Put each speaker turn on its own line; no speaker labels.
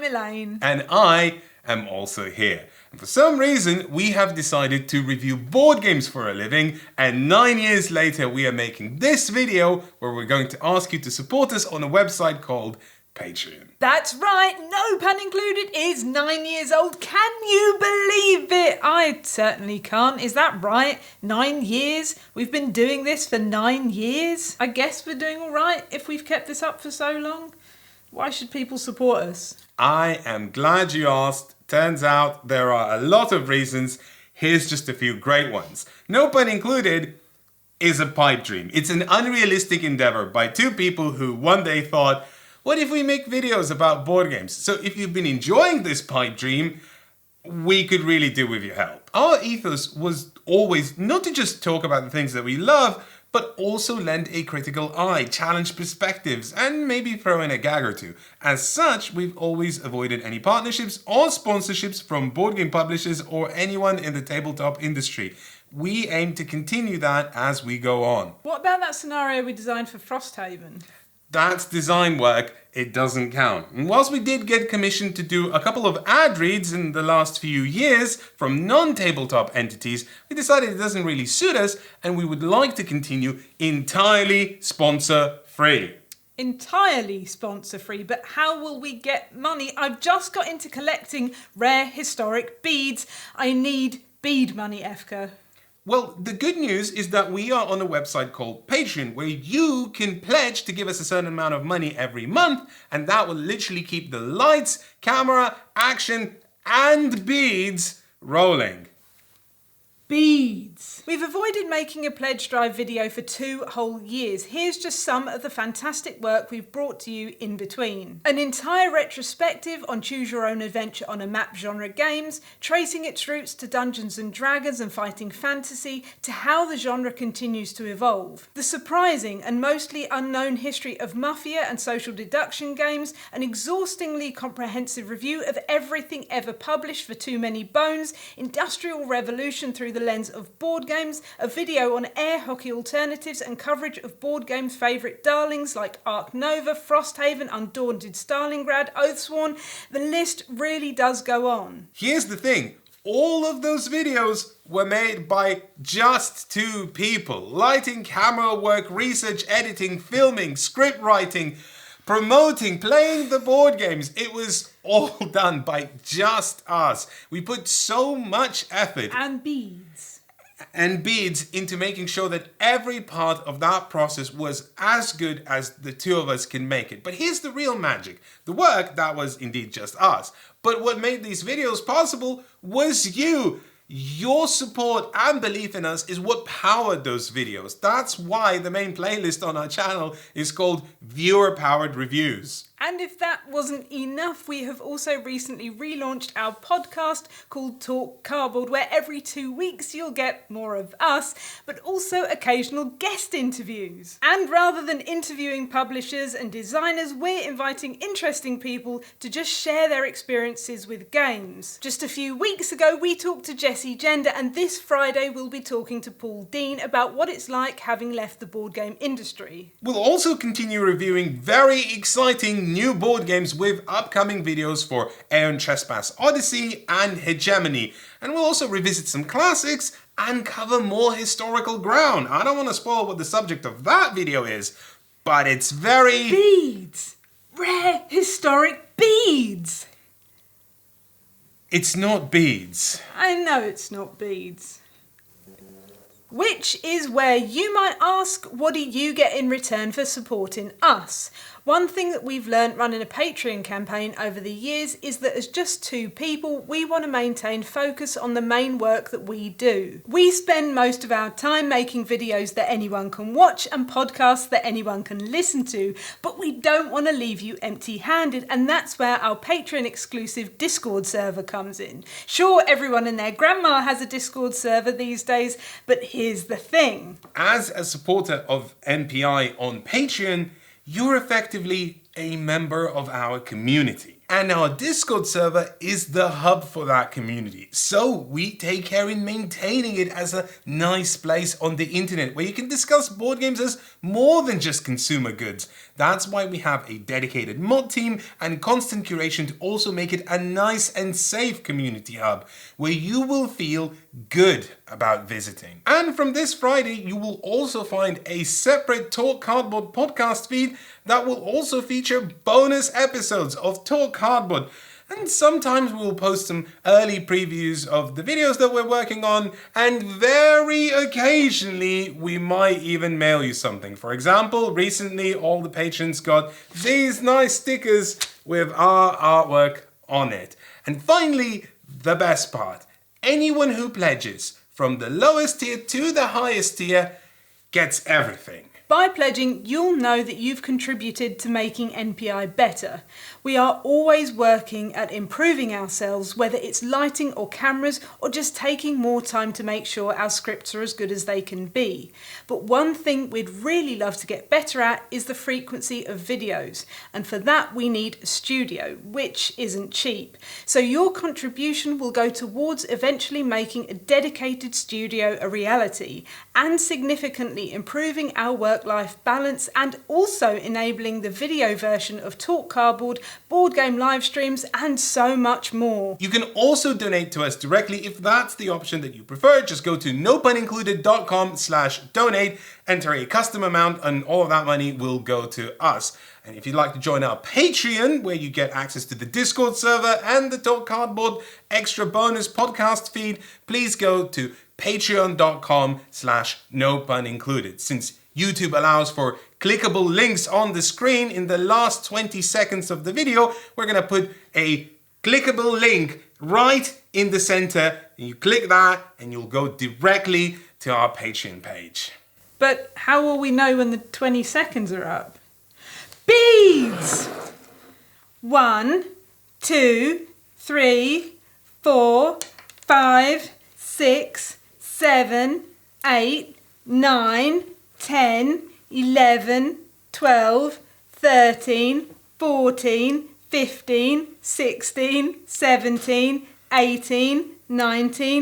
I'm Elaine.
And I am also here. And for some reason, we have decided to review board games for a living, and 9 years later, we are making this video where we're going to ask you to support us on a website called Patreon.
That's right, no pun included, is 9 years old. Can you believe it? I certainly can't. Is that right? 9 years? We've been doing this for 9 years? I guess we're doing all right if we've kept this up for so long. Why should people support us?
I am glad you asked. Turns out there are a lot of reasons. Here's just a few great ones. No pun included is a pipe dream. It's an unrealistic endeavor by two people who one day thought, what if we make videos about board games? So if you've been enjoying this pipe dream, we could really do with your help. Our ethos was always not to just talk about the things that we love, but also lend a critical eye, challenge perspectives, and maybe throw in a gag or two. As such, we've always avoided any partnerships or sponsorships from board game publishers or anyone in the tabletop industry. We aim to continue that as we go on.
What about that scenario we designed for Frosthaven?
That's design work, it doesn't count. And whilst we did get commissioned to do a couple of ad reads in the last few years from non-tabletop entities, we decided it doesn't really suit us and we would like to continue entirely sponsor-free.
Entirely sponsor-free, but how will we get money? I've just got into collecting rare historic beads. I need bead money, Efka.
Well, the good news is that we are on a website called Patreon where you can pledge to give us a certain amount of money every month, and that will literally keep the lights, camera, action, and beads rolling.
Beads. We've avoided making a pledge drive video for 2 whole years. Here's just some of the fantastic work we've brought to you in between. An entire retrospective on choose your own adventure on a map genre games, tracing its roots to Dungeons and Dragons and fighting fantasy, to how the genre continues to evolve. The surprising and mostly unknown history of Mafia and social deduction games, an exhaustingly comprehensive review of everything ever published for Too Many Bones, Industrial Revolution through the lens of board games, a video on air hockey alternatives and coverage of board games' favourite darlings like Ark Nova, Frosthaven, Undaunted Stalingrad, Oathsworn. The list really does go on.
Here's the thing. All of those videos were made by just 2 people. Lighting, camera work, research, editing, filming, script writing, promoting, playing the board games. It was all done by just us. We put so much effort
And beads
into making sure that every part of that process was as good as the 2 of us can make it. But here's the real magic. The work, that was indeed just us. But what made these videos possible was you. Your support and belief in us is what powered those videos. That's why the main playlist on our channel is called Viewer Powered Reviews.
And if that wasn't enough, we have also recently relaunched our podcast called Talk Cardboard, where every 2 weeks you'll get more of us, but also occasional guest interviews. And rather than interviewing publishers and designers, we're inviting interesting people to just share their experiences with games. Just a few weeks ago, we talked to Jessie Gender, and this Friday we'll be talking to Paul Dean about what it's like having left the board game industry.
We'll also continue reviewing very exciting new board games with upcoming videos for Aeon Trespass Odyssey and Hegemony. And we'll also revisit some classics and cover more historical ground. I don't want to spoil what the subject of that video is, but it's very...
Beads! Rare historic beads!
It's not beads.
I know it's not beads. Which is where you might ask, what do you get in return for supporting us? One thing that we've learned running a Patreon campaign over the years is that as just 2 people, we want to maintain focus on the main work that we do. We spend most of our time making videos that anyone can watch and podcasts that anyone can listen to, but we don't want to leave you empty-handed, and that's where our Patreon exclusive Discord server comes in. Sure, everyone and their grandma has a Discord server these days, but here's the thing.
As a supporter of NPI on Patreon, you're effectively a member of our community. And our Discord server is the hub for that community. So we take care in maintaining it as a nice place on the internet where you can discuss board games as more than just consumer goods. That's why we have a dedicated mod team and constant curation to also make it a nice and safe community hub where you will feel good about visiting. And from this Friday, you will also find a separate Talk Cardboard podcast feed that will also feature bonus episodes of Talk Cardboard. And sometimes we'll post some early previews of the videos that we're working on, and very occasionally we might even mail you something. For example, recently all the patrons got these nice stickers with our artwork on it. And finally, the best part, anyone who pledges from the lowest tier to the highest tier gets everything.
By pledging, you'll know that you've contributed to making NPI better. We are always working at improving ourselves, whether it's lighting or cameras or just taking more time to make sure our scripts are as good as they can be. But one thing we'd really love to get better at is the frequency of videos. And for that we need a studio, which isn't cheap. So your contribution will go towards eventually making a dedicated studio a reality and significantly improving our work-life balance and also enabling the video version of Talk Cardboard, board game live streams and so much more.
You can also donate to us directly if that's the option that you prefer. Just go to nopunincluded.com/donate, enter a custom amount, and all of that money will go to us. And if you'd like to join our Patreon, where you get access to the Discord server and the Talk Cardboard extra bonus podcast feed, please go to patreon.com/nopunincluded. Since YouTube allows for clickable links on the screen in the last 20 seconds of the video, we're going to put a clickable link right in the center. And you click that and you'll go directly to our Patreon page.
But how will we know when the 20 seconds are up? Beads! 1, 2, 3, 4, 5, 6, 7, 8, 9, 10, 11, 12, 13, 14, 15, 16, 17, 18, 19,